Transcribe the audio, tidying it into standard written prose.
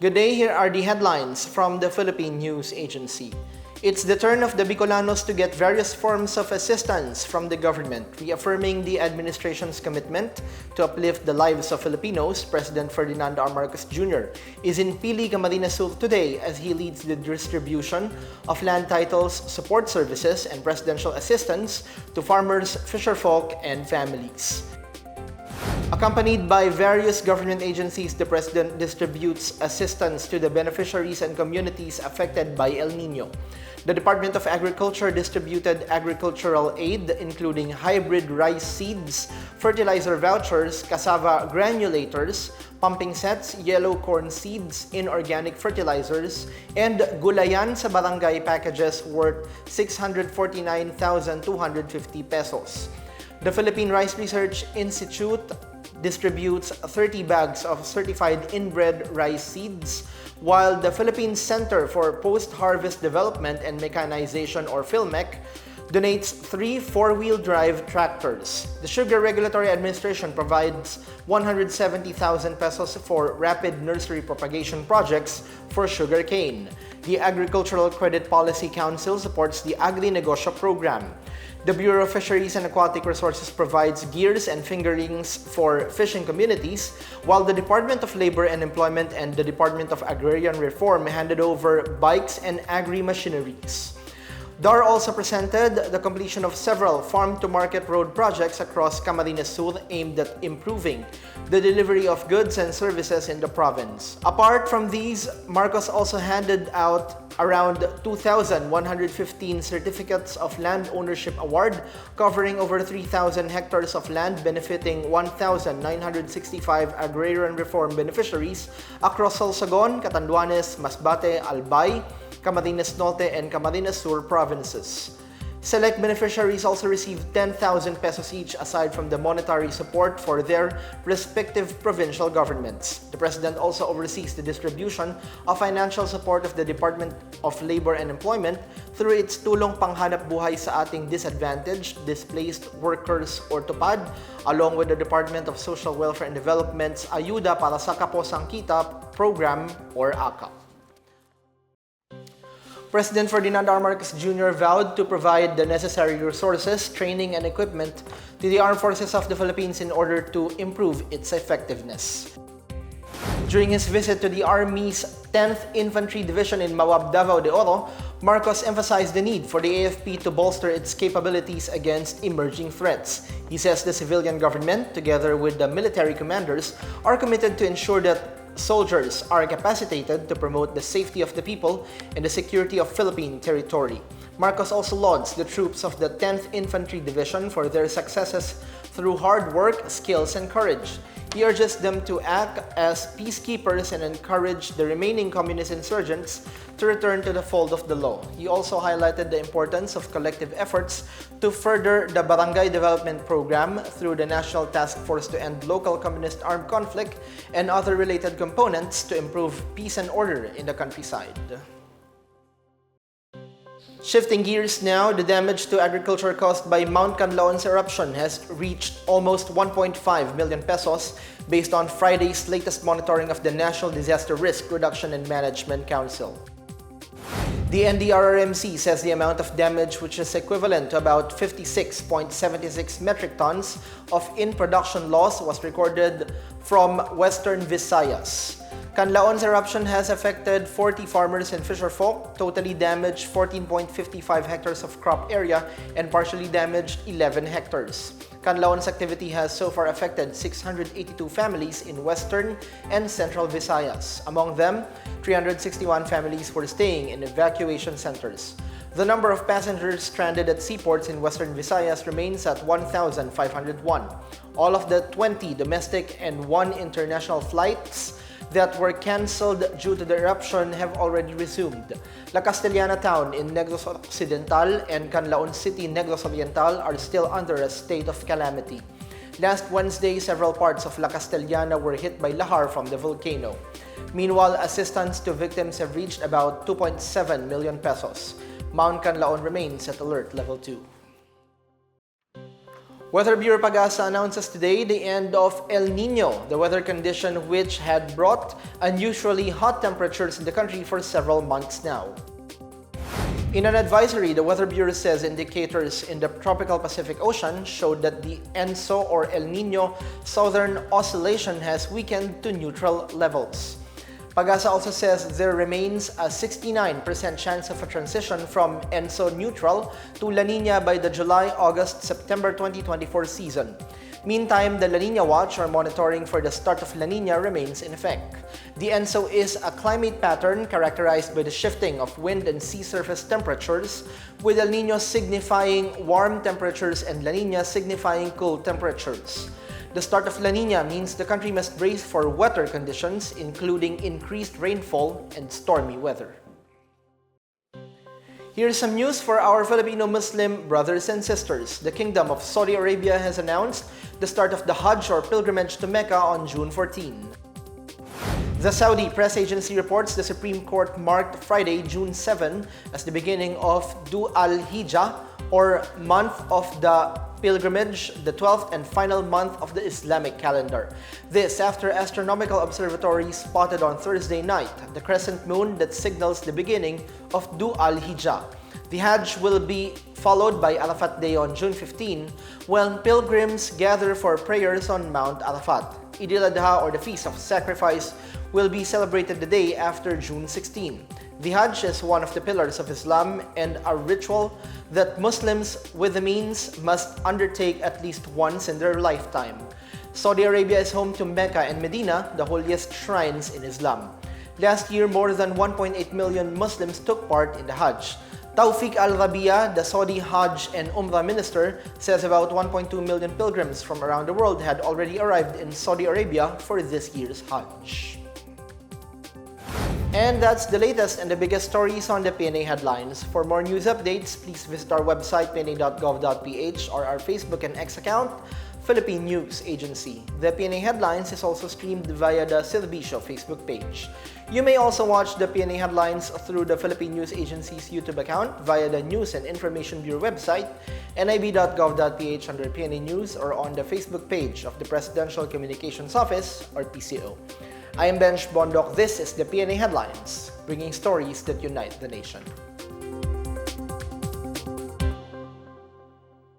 Good day, here are the headlines from the Philippine News Agency. It's the turn of the Bicolanos to get various forms of assistance from the government, reaffirming the administration's commitment to uplift the lives of Filipinos. President Ferdinand R. Marcos Jr. is in Pili, Camarines Sur today as he leads the distribution of land titles, support services, and presidential assistance to farmers, fisherfolk, and families. Accompanied by various government agencies, the President distributes assistance to the beneficiaries and communities affected by El Niño. The Department of Agriculture distributed agricultural aid, including hybrid rice seeds, fertilizer vouchers, cassava granulators, pumping sets, yellow corn seeds, inorganic fertilizers, and gulayan sa barangay packages worth 649,250 pesos. The Philippine Rice Research Institute distributes 30 bags of certified inbred rice seeds, while the Philippine Center for Post-Harvest Development and Mechanization, or PhilMech, donates 3 four-wheel drive tractors. The Sugar Regulatory Administration provides 170,000 pesos for rapid nursery propagation projects for sugarcane. The Agricultural Credit Policy Council supports the Agri-Negosyo program. The Bureau of Fisheries and Aquatic Resources provides gears and fingerlings for fishing communities, while the Department of Labor and Employment and the Department of Agrarian Reform handed over bikes and agri-machineries. DAR also presented the completion of several farm-to-market road projects across Camarines Sur aimed at improving the delivery of goods and services in the province. Apart from these, Marcos also handed out around 2,115 certificates of land ownership award covering over 3,000 hectares of land, benefiting 1,965 agrarian reform beneficiaries across Sorsogon, Catanduanes, Masbate, Albay, Camarines Norte, and Camarines Sur provinces. Select beneficiaries also received 10,000 pesos each aside from the monetary support for their respective provincial governments. The President also oversees the distribution of financial support of the Department of Labor and Employment through its Tulong Panghanap Buhay sa Ating Disadvantaged, Displaced Workers or TUPAD, along with the Department of Social Welfare and Development's Ayuda para sa Kaposang Kita program, or AKAP. President Ferdinand R. Marcos Jr. vowed to provide the necessary resources, training, and equipment to the Armed Forces of the Philippines in order to improve its effectiveness. During his visit to the Army's 10th Infantry Division in Mawab, Davao de Oro, Marcos emphasized the need for the AFP to bolster its capabilities against emerging threats. He says the civilian government, together with the military commanders, are committed to ensure that soldiers are capacitated to promote the safety of the people and the security of Philippine territory. Marcos also lauds the troops of the 10th Infantry Division for their successes through hard work, skills, and courage. He urges them to act as peacekeepers and encourage the remaining communist insurgents to return to the fold of the law. He also highlighted the importance of collective efforts to further the Barangay Development Program through the National Task Force to End Local Communist Armed Conflict and other related components to improve peace and order in the countryside. Shifting gears now, the damage to agriculture caused by Mount Kanlaon's eruption has reached almost 1.5 million pesos based on Friday's latest monitoring of the National Disaster Risk Reduction and Management Council. The NDRRMC says the amount of damage, which is equivalent to about 56.76 metric tons of in-production loss, was recorded from Western Visayas. Kanlaon's eruption has affected 40 farmers and fisherfolk, totally damaged 14.55 hectares of crop area, and partially damaged 11 hectares. Kanlaon's activity has so far affected 682 families in Western and Central Visayas. Among them, 361 families were staying in evacuation centers. The number of passengers stranded at seaports in Western Visayas remains at 1,501. All of the 20 domestic and 1 international flights that were cancelled due to the eruption have already resumed. La Castellana town in Negros Occidental and Kanlaon City, Negros Oriental are still under a state of calamity. Last Wednesday, several parts of La Castellana were hit by lahar from the volcano. Meanwhile, assistance to victims have reached about 2.7 million pesos. Mount Kanlaon remains at alert level 2. Weather Bureau PAGASA announces today the end of El Niño, the weather condition which had brought unusually hot temperatures in the country for several months now. In an advisory, the Weather Bureau says indicators in the tropical Pacific Ocean showed that the ENSO or El Niño southern oscillation has weakened to neutral levels. PAGASA also says there remains a 69% chance of a transition from ENSO neutral to La Niña by the July, August, September 2024 season. Meantime, the La Niña watch or monitoring for the start of La Niña remains in effect. The ENSO is a climate pattern characterized by the shifting of wind and sea surface temperatures, with El Niño signifying warm temperatures and La Niña signifying cold temperatures. The start of La Niña means the country must brace for wetter conditions, including increased rainfall and stormy weather. Here's some news for our Filipino Muslim brothers and sisters. The Kingdom of Saudi Arabia has announced the start of the Hajj or pilgrimage to Mecca on June 14. The Saudi press agency reports the Supreme Court marked Friday, June 7 as the beginning of Du al-Hijjah or month of the pilgrimage, the 12th and final month of the Islamic calendar. This after astronomical observatories spotted on Thursday night the crescent moon that signals the beginning of Du al-Hijjah. The Hajj will be followed by Arafat Day on June 15 when pilgrims gather for prayers on Mount Arafat. Eid al-Adha or the Feast of Sacrifice will be celebrated the day after June 16. The Hajj is one of the pillars of Islam and a ritual that Muslims with the means must undertake at least once in their lifetime. Saudi Arabia is home to Mecca and Medina, the holiest shrines in Islam. Last year, more than 1.8 million Muslims took part in the Hajj. Tawfiq Al-Rabia, the Saudi Hajj and Umrah minister, says about 1.2 million pilgrims from around the world had already arrived in Saudi Arabia for this year's Hajj. And that's the latest and the biggest stories on the Pna Headlines. For more news updates, please visit our website pna.gov.ph or our Facebook and X account, Philippine News Agency. The Pna Headlines is also streamed via the Silvisio Facebook page. You may also watch the Pna Headlines through the Philippine News Agency's YouTube account via the News and Information Bureau website, nib.gov.ph under PNA News, or on the Facebook page of the Presidential Communications Office or PCO. I am Benj Bondok. This is the Pna Headlines, bringing stories that unite the nation.